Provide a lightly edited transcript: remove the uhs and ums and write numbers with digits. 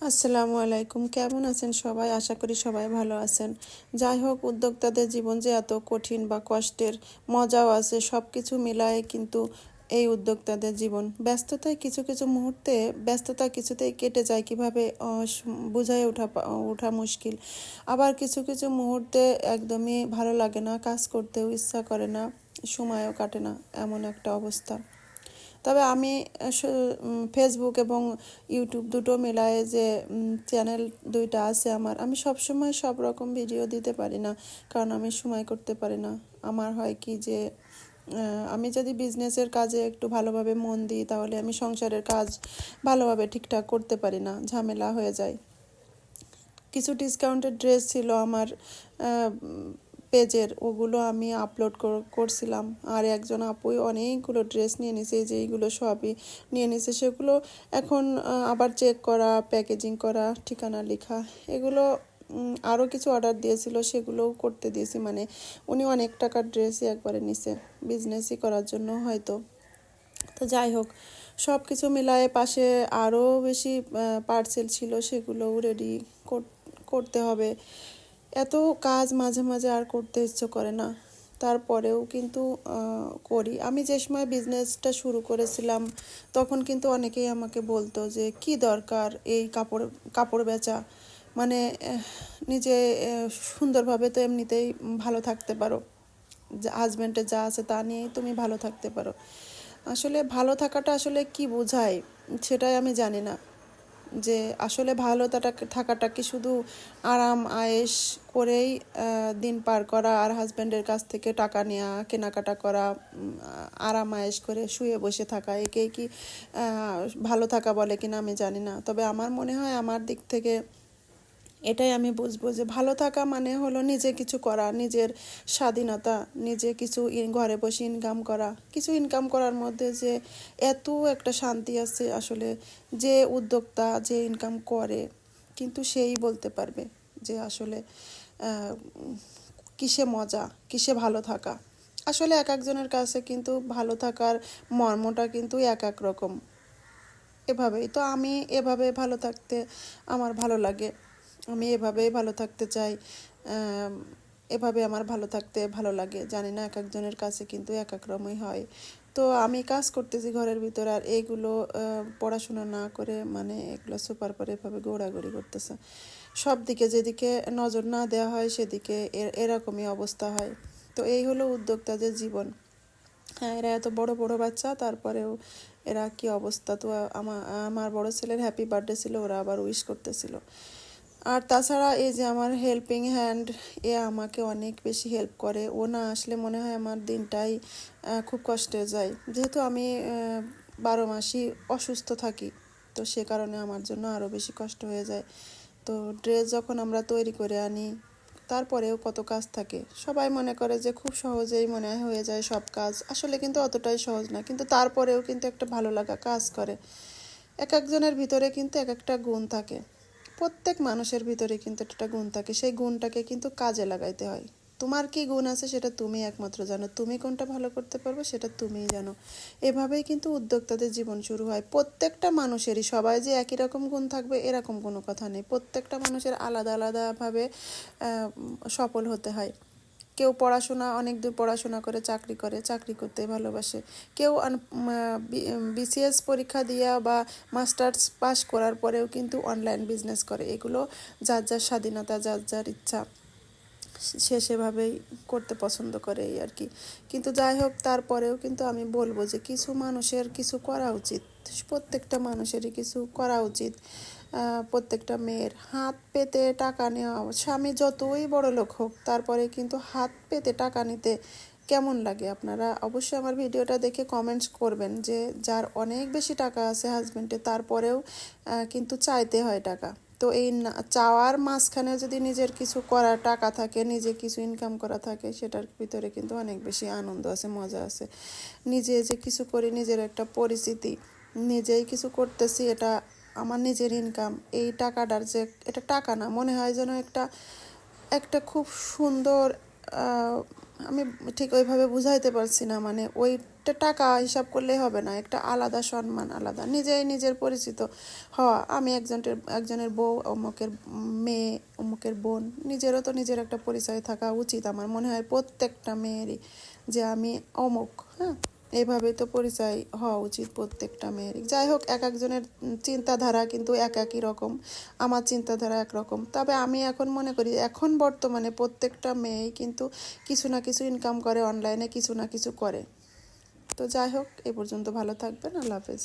আসসালামু আলাইকুম। কেমন আছেন সবাই? আশা করি সবাই ভালো আছেন। যাই হোক, উদ্যোক্তাদের জীবন যে এত কঠিন বা কষ্টের, মজাও আছে, সব কিছু মিলায়ে কিন্তু এই উদ্যোক্তাদের জীবন। ব্যস্ততায় কিছু কিছু মুহূর্তে ব্যস্ততা কিছুতেই কেটে যায় কিভাবে বুঝায় ওঠা মুশকিল। আবার কিছু কিছু মুহূর্তে একদমই ভালো লাগে না, কাজ করতেও ইচ্ছা করে না, সময়ও কাটে না, এমন একটা অবস্থা। তবে আমি ফেসবুক এবং ইউটিউব দুটো মেলায় যে চ্যানেল দুইটা আছে আমার, আমি সবসময় সব রকম ভিডিও দিতে পারি না, কারণ আমি সময় করতে পারি না। আমার হয় কি যে আমি যদি বিজনেসের কাজে একটু ভালোভাবে মন দিই, তাহলে আমি সংসারের কাজ ভালোভাবে ঠিকঠাক করতে পারি না, ঝামেলা হয়ে যায়। কিছু ডিসকাউন্টেড ড্রেস ছিল আমার পেজের, ওগুলো আমি আপলোড করছিলাম। আর একজন আপুই অনেকগুলো ড্রেস নিয়ে নিছে, যে এইগুলো সবই নিয়ে নিছে। সেগুলো এখন আবার চেক করা, প্যাকেজিং করা, ঠিকানা লেখা, এগুলো আরও কিছু অর্ডার দিয়েছিল, সেগুলোও করতে দিয়েছি। মানে উনি অনেক টাকার ড্রেসই একবারে নিছে, বিজনেসই করার জন্য হয়তো। তো যাই হোক, সব কিছু মিলায়ে পাশে আরও বেশি পার্সেল ছিল, সেগুলোও রেডি করতে হবে। এত কাজ মাঝে মাঝে আর করতে ইচ্ছে করে না, তারপরেও কিন্তু করি। আমি যে সময় বিজনেসটা শুরু করেছিলাম, তখন কিন্তু অনেকেই আমাকে বলতো যে কি দরকার এই কাপড় বেচা, মানে নিজে সুন্দরভাবে তো এমনিতেই ভালো থাকতে পারো, হাজব্যান্ডের যা আছে তা নিয়েই তুমি ভালো থাকতে পারো। আসলে ভালো থাকাটা আসলে কি বোঝায় সেটাই আমি জানি না, যে আসলে ভালো থাকাটা কি শুধু আরাম আয়েশ করেই দিন পার করা, আর হাজব্যান্ডের কাছ থেকে টাকা নেওয়া, কেনাকাটা করা, আরাম আয়েশ করে শুয়ে বসে থাকা, একেই কি ভালো থাকা বলে কিনা আমি জানি না। তবে আমার মনে হয়, আমার দিক থেকে এটাই আমি বুঝবো যে ভালো থাকা মানে হলো নিজে কিছু করা, নিজের স্বাধীনতা, নিজে কিছু ঘরে বসে ইনকাম করা। কিছু ইনকাম করার মধ্যে যে এত একটা শান্তি আছে, আসলে যে উদ্যোক্তা যে ইনকাম করে, কিন্তু সেই বলতে পারবে যে আসলে কিসে মজা, কিসে ভালো থাকা। আসলে এক একজনের কাছে কিন্তু ভালো থাকার মর্মটা কিন্তু এক এক রকম। এভাবেই তো আমি এভাবে ভালো থাকতে আমার ভালো লাগে, আমি এভাবেই ভালো থাকতে চাই। এভাবে আমার ভালো থাকতে ভালো লাগে। জানি না, এক একজনের কাছে কিন্তু এক এক রকমই হয়। তো আমি কাজ করতেছি ঘরের ভিতরে, আর এইগুলো পড়াশোনা না করে, মানে এগুলো সুপার পরে এভাবে গোড়াগড়ি করতেছে। সব দিকে যেদিকে নজর না দেওয়া হয়, সেদিকে এরকমই অবস্থা হয়। তো এই হলো উদ্যোক্তাদের জীবন। হ্যাঁ, এরা এত বড় বড় বাচ্চা, তারপরেও এরা কি অবস্থা। তো আমার বড় ছেলের হ্যাপি বার্থডে ছিল, ওরা আবার উইশ করতেছিল। আর তাছাড়া এই যে আমার হেল্পিং হ্যান্ড, এ আমাকে অনেক বেশি হেল্প করে। ও না আসলে মনে হয় আমার দিনটাই খুব কষ্টে যায়, যেহেতু আমি 12 মাসই অসুস্থ থাকি। তো সে কারণে আমার জন্য আরও বেশি কষ্ট হয়ে যায়। তো ড্রেস যখন আমরা তৈরি করে আনি, তারপরেও কত কাজ থাকে। সবাই মনে করে যে খুব সহজেই মনে হয় হয়ে যায় সব কাজ, আসলে কিন্তু অতটাই সহজ না। কিন্তু তারপরেও কিন্তু একটা ভালো লাগা কাজ করে। এক একজনের ভিতরে কিন্তু এক একটা গুণ থাকে, প্রত্যেক মানুষের ভিতরে কিন্তু একটা গুণ থাকে, সেই গুণটাকে কিন্তু কাজে লাগাইতে হয়। তোমার কি গুণ আছে সেটা তুমি একমাত্র জানো, তুমি কোনটা ভালো করতে পারবে সেটা তুমিই জানো। এভাবেই কিন্তু উদ্যোক্তাদের জীবন শুরু হয়। প্রত্যেকটা মানুষেরই, সবাই যে একই রকম গুণ থাকবে এরকম কোনো কথা নেই। প্রত্যেকটা মানুষের আলাদা আলাদাভাবে সফল হতে হয়। কেউ পড়াশোনা, অনেক দূর পড়াশোনা করে চাকরি করতে ভালোবাসে। কেউ বিসিএস পরীক্ষা দিয়া বা মাস্টার্স পাস করার পরেও কিন্তু অনলাইন বিজনেস করে। এগুলো যার যার স্বাধীনতা, যার যার ইচ্ছা, সে সেভাবেই করতে পছন্দ করে, এই আর কি। কিন্তু যাই হোক, তারপরেও কিন্তু আমি বলবো যে কিছু মানুষের কিছু করা উচিত, প্রত্যেকটা মানুষেরই কিছু করা উচিত। প্রত্যেকটা মেয়ের হাত পেতে টাকা নেওয়া, স্বামী যতই বড় লোক হোক, তারপরে কিন্তু হাত পেতে টাকা নিতে কেমন লাগে। আপনারা অবশ্যই আমার ভিডিওটা দেখে কমেন্টস করবেন যে যার অনেক বেশি টাকা আছে হাজব্যান্ডে, তারপরেও কিন্তু চাইতে হয় টাকা। তো এই চাওয়ার মাঝখানে যদি নিজের কিছু করা টাকা থাকে, নিজে কিছু ইনকাম করা থাকে, সেটার ভিতরে কিন্তু অনেক বেশি আনন্দ আছে, মজা আছে। নিজে যে কিছু করি, নিজের একটা পরিচিতি, নিজেই কিছু করতেছি, এটা আমার নিজের ইনকাম। এই টাকাটার যে, এটা টাকা না, মনে হয় যেন একটা একটা খুব সুন্দর আমি ঠিক ওইভাবে বুঝাইতে পারছি না, মানে ওইটা টাকা হিসাব করলেই হবে না, একটা আলাদা সম্মান, আলাদা নিজেই নিজের পরিচিত হওয়া। আমি একজনের বউ, অমুকের মেয়ে, অমুকের বোন, নিজেরও তো নিজের একটা পরিচয় থাকা উচিত আমার মনে হয় প্রত্যেকটা মেয়েরই, যে আমি অমুক। হ্যাঁ, এইভাবেই তো পরিচয় হওয়া উচিত প্রত্যেকটা মেয়েরই। যাই হোক, এক একজনের চিন্তাধারা কিন্তু এক একই রকম, আমার চিন্তাধারা একরকম। তবে আমি এখন মনে করি এখন বর্তমানে প্রত্যেকটা মেয়েই কিন্তু কিছু না কিছু ইনকাম করে, অনলাইনে কিছু না কিছু করে। তো যাই হোক, এই পর্যন্ত ভালো থাকবেন, আল্লাহ হাফেজ।